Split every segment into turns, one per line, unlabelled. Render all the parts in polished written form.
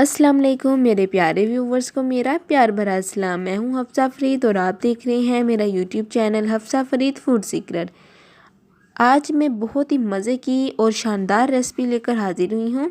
अस्सलाम वालेकुम मेरे प्यारे व्यूवर्स को मेरा प्यार भरा सलाम। मैं हूं हफ्सा फरीद और आप देख रहे हैं मेरा YouTube channel Hafsa Farid food secret. आज मैं बहुत ही मज़े की और शानदार रेसिपी लेकर हाजिर हुई हूं।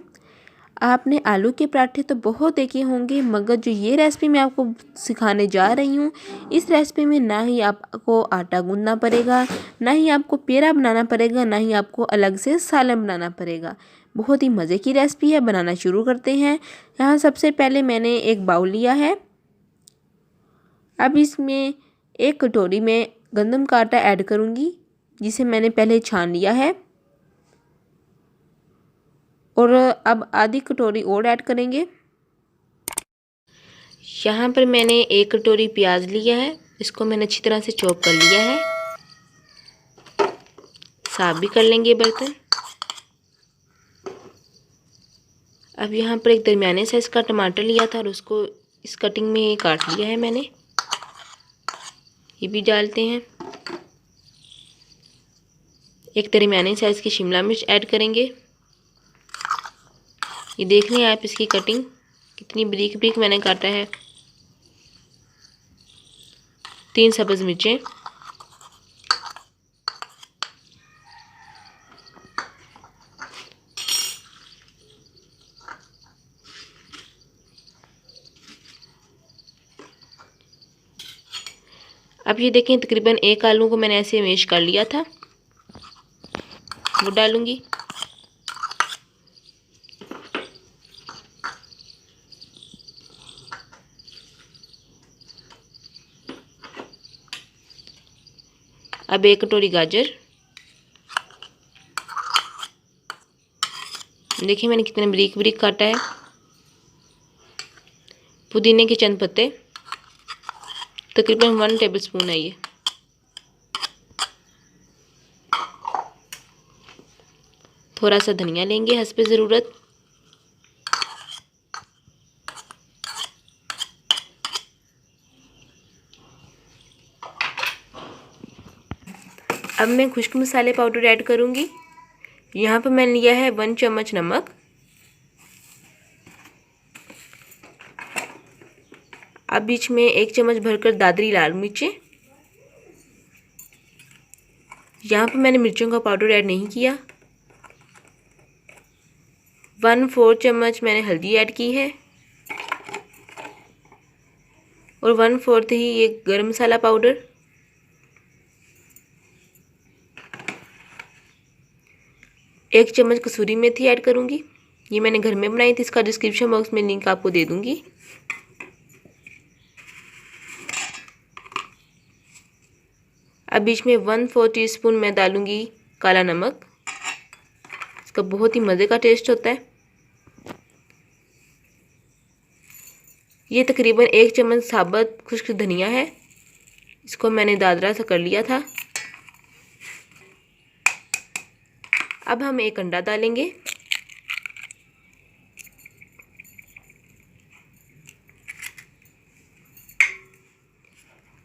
आपने आलू के पराठे तो बहुत देखे होंगे, मगर जो ये रेसिपी मैं आपको सिखाने जा रही हूँ, इस रेसिपी में ना ही आपको आटा गूंदना पड़ेगा, ना ही आपको पेड़ा बनाना पड़ेगा, ना ही आपको अलग से सालन बनाना पड़ेगा। बहुत ही मज़े की रेसिपी है। बनाना शुरू करते हैं। यहाँ सबसे पहले मैंने एक बाउल लिया है। अब इसमें एक कटोरी में गंदम का आटा ऐड करूँगी, जिसे मैंने पहले छान लिया है। और अब आधी कटोरी और ऐड करेंगे। यहाँ पर मैंने एक कटोरी प्याज लिया है, इसको मैंने अच्छी तरह से चॉप कर लिया है। साफ भी कर लेंगे बर्तन। अब यहाँ पर एक दरमियाने साइज का टमाटर लिया था और उसको इस कटिंग में काट लिया है मैंने। ये भी डालते हैं। एक दरमियाने साइज की शिमला मिर्च ऐड करेंगे। ये देख लें आप इसकी कटिंग कितनी बारीक बारीक मैंने काटा है। 3 सब्ज़ मिर्चें। अब ये देखें, तकरीबन एक आलू को मैंने ऐसे मैश कर लिया था, वो डालूंगी। अब एक कटोरी गाजर। देखिए मैंने कितने बारीक बारीक काटा है। पुदीने के चंद पत्ते, तकरीबन 1 टेबलस्पून है ये। थोड़ा सा धनिया लेंगे हस्बे ज़रूरत। अब मैं खुश्क मसाले पाउडर ऐड करूँगी। यहाँ पर मैंने लिया है 1 चम्मच नमक। अब बीच में 1 चम्मच भरकर दादरी लाल मिर्चें। यहाँ पर मैंने मिर्चों का पाउडर ऐड नहीं किया। 1/4 चम्मच मैंने हल्दी ऐड की है और 1/4 ही ये गरम मसाला पाउडर। एक चम्मच कसूरी मेथी ऐड करूँगी। ये मैंने घर में बनाई थी, इसका डिस्क्रिप्शन बॉक्स में लिंक आपको दे दूँगी। अब बीच में 1/4 टीस्पून मैं डालूँगी काला नमक। इसका बहुत ही मज़े का टेस्ट होता है। ये तकरीबन 1 चम्मच साबुत खुश्क धनिया है, इसको मैंने दादरा सा कर लिया था। अब हम एक अंडा डालेंगे।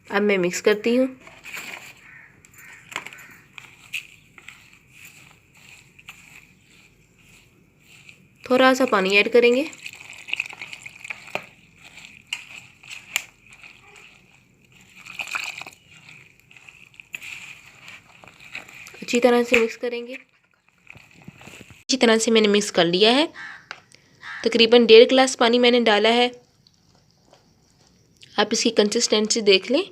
अब मैं मिक्स करती हूँ। थोड़ा सा पानी ऐड करेंगे। अच्छी तरह से मिक्स करेंगे। अच्छी तरह से मैंने मिक्स कर लिया है। तकरीबन 1.5 गिलास पानी मैंने डाला है। आप इसकी कंसिस्टेंसी देख लें।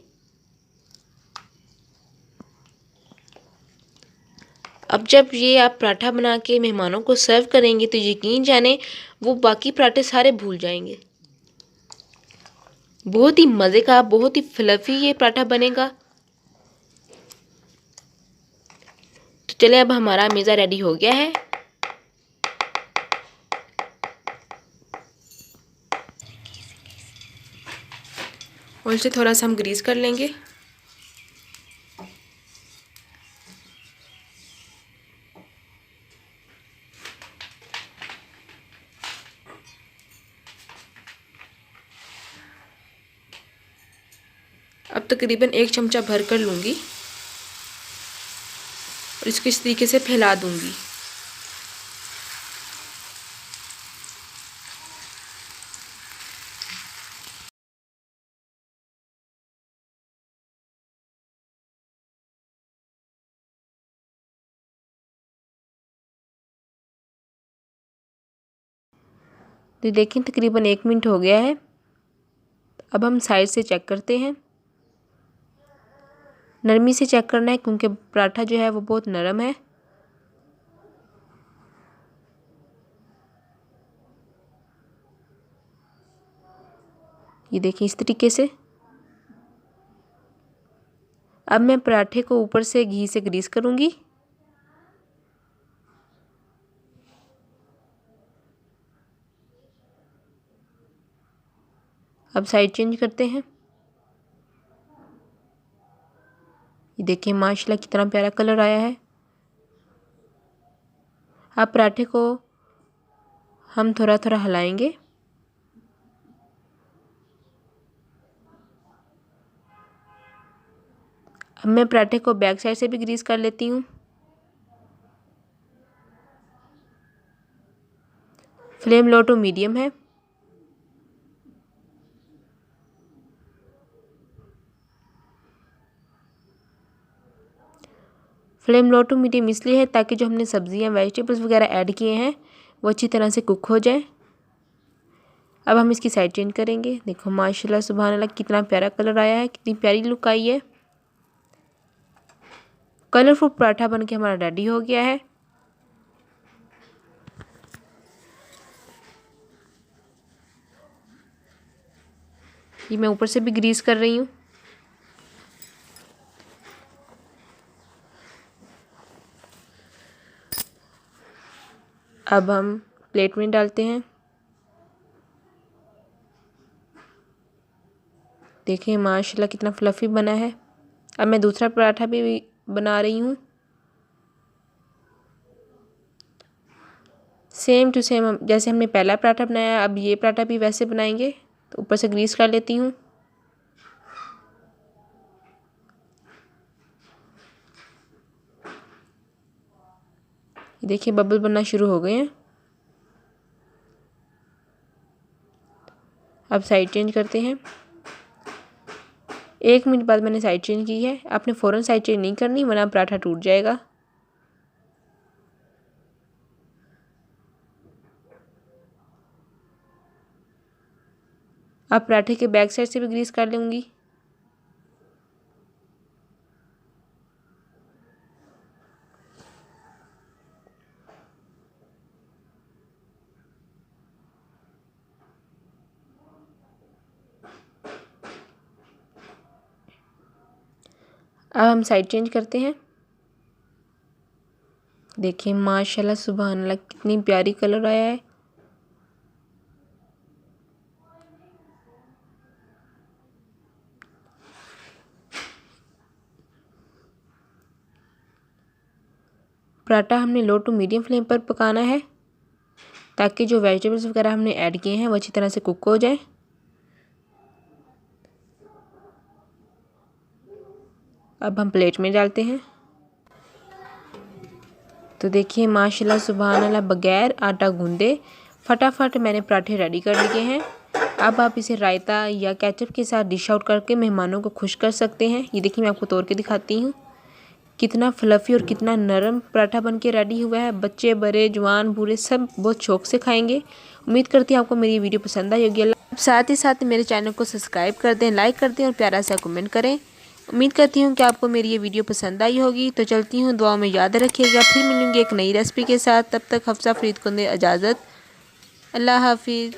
अब जब ये आप पराठा बना के मेहमानों को सर्व करेंगे तो यकीन जाने वो बाकी पराठे सारे भूल जाएंगे। बहुत ही मज़े का, बहुत ही फ्लफी ये पराठा बनेगा। तो चलिए, अब हमारा मेज़ा रेडी हो गया है। और इसे थोड़ा सा हम ग्रीस कर लेंगे। अब तकरीबन 1 चमचा भर कर लूँगी और इसको इस तरीके से फैला दूँगी। तो देखें तकरीबन 1 मिनट हो गया है। अब हम साइड से चेक करते हैं। नरमी से चेक करना है क्योंकि पराठा जो है वो बहुत नरम है। ये देखिए इस तरीके से। अब मैं पराठे को ऊपर से घी से ग्रीस करूँगी। अब साइड चेंज करते हैं। ये देखिए माशाल्लाह कितना प्यारा कलर आया है। अब पराठे को हम थोड़ा थोड़ा हिलाएंगे। अब मैं पराठे को बैक साइड से भी ग्रीस कर लेती हूँ। फ्लेम लो टू मीडियम है। फ्लेम लो टू मीडियम इसलिए है ताकि जो हमने सब्जियां वेजिटेबल्स वगैरह ऐड किए हैं वो अच्छी तरह से कुक हो जाए। अब हम इसकी साइड चेंज करेंगे। देखो माशाल्लाह सुभान अल्लाह कितना प्यारा कलर आया है, कितनी प्यारी लुक आई है। कलरफुल पराठा बन के हमारा रेडी हो गया है। ये मैं ऊपर से भी ग्रीस कर रही हूँ। अब हम प्लेट में डालते हैं। देखिए माशाल्लाह कितना फ्लफ़ी बना है। अब मैं दूसरा पराठा भी बना रही हूँ। सेम टू सेम जैसे हमने पहला पराठा बनाया, अब ये पराठा भी वैसे बनाएंगे। तो ऊपर से ग्रीस कर लेती हूँ। देखिए बबल बनना शुरू हो गए हैं। अब साइड चेंज करते हैं। 1 मिनट बाद मैंने साइड चेंज की है। आपने फ़ौरन साइड चेंज नहीं करनी वरना पराठा टूट जाएगा। अब पराठे के बैक साइड से भी ग्रीस कर लूँगी। अब हम साइड चेंज करते हैं। देखिए माशाल्लाह सुभान अल्लाह कितनी प्यारी कलर आया है। पराठा हमने लो टू मीडियम फ्लेम पर पकाना है ताकि जो वेजिटेबल्स वगैरह हमने ऐड किए हैं वो अच्छी तरह से कुक हो जाए। अब हम प्लेट में डालते हैं। तो देखिए माशाल्लाह सुभान अल्लाह बगैर आटा गूंदे फटाफट मैंने पराठे रेडी कर लिए हैं। अब आप इसे रायता या केचप के साथ डिश आउट करके मेहमानों को खुश कर सकते हैं। ये देखिए मैं आपको तोड़ के दिखाती हूँ। कितना फ्लफ़ी और कितना नरम पराठा बन के रेडी हुआ है। बच्चे बड़े जवान बूढ़े सब बहुत शौक से खाएंगे। उम्मीद करती हूँ आपको मेरी वीडियो पसंद आई होगी। साथ ही साथ मेरे चैनल को सब्सक्राइब कर दें, लाइक कर दें और प्यारा सा कमेंट करें। उम्मीद करती हूँ कि आपको मेरी ये वीडियो पसंद आई होगी। तो चलती हूँ, दुआ में याद रखिएगा। फिर मिलूँगी एक नई रेसिपी के साथ। तब तक हफ्सा फरीद को दे इजाज़त। अल्लाह हाफिज़।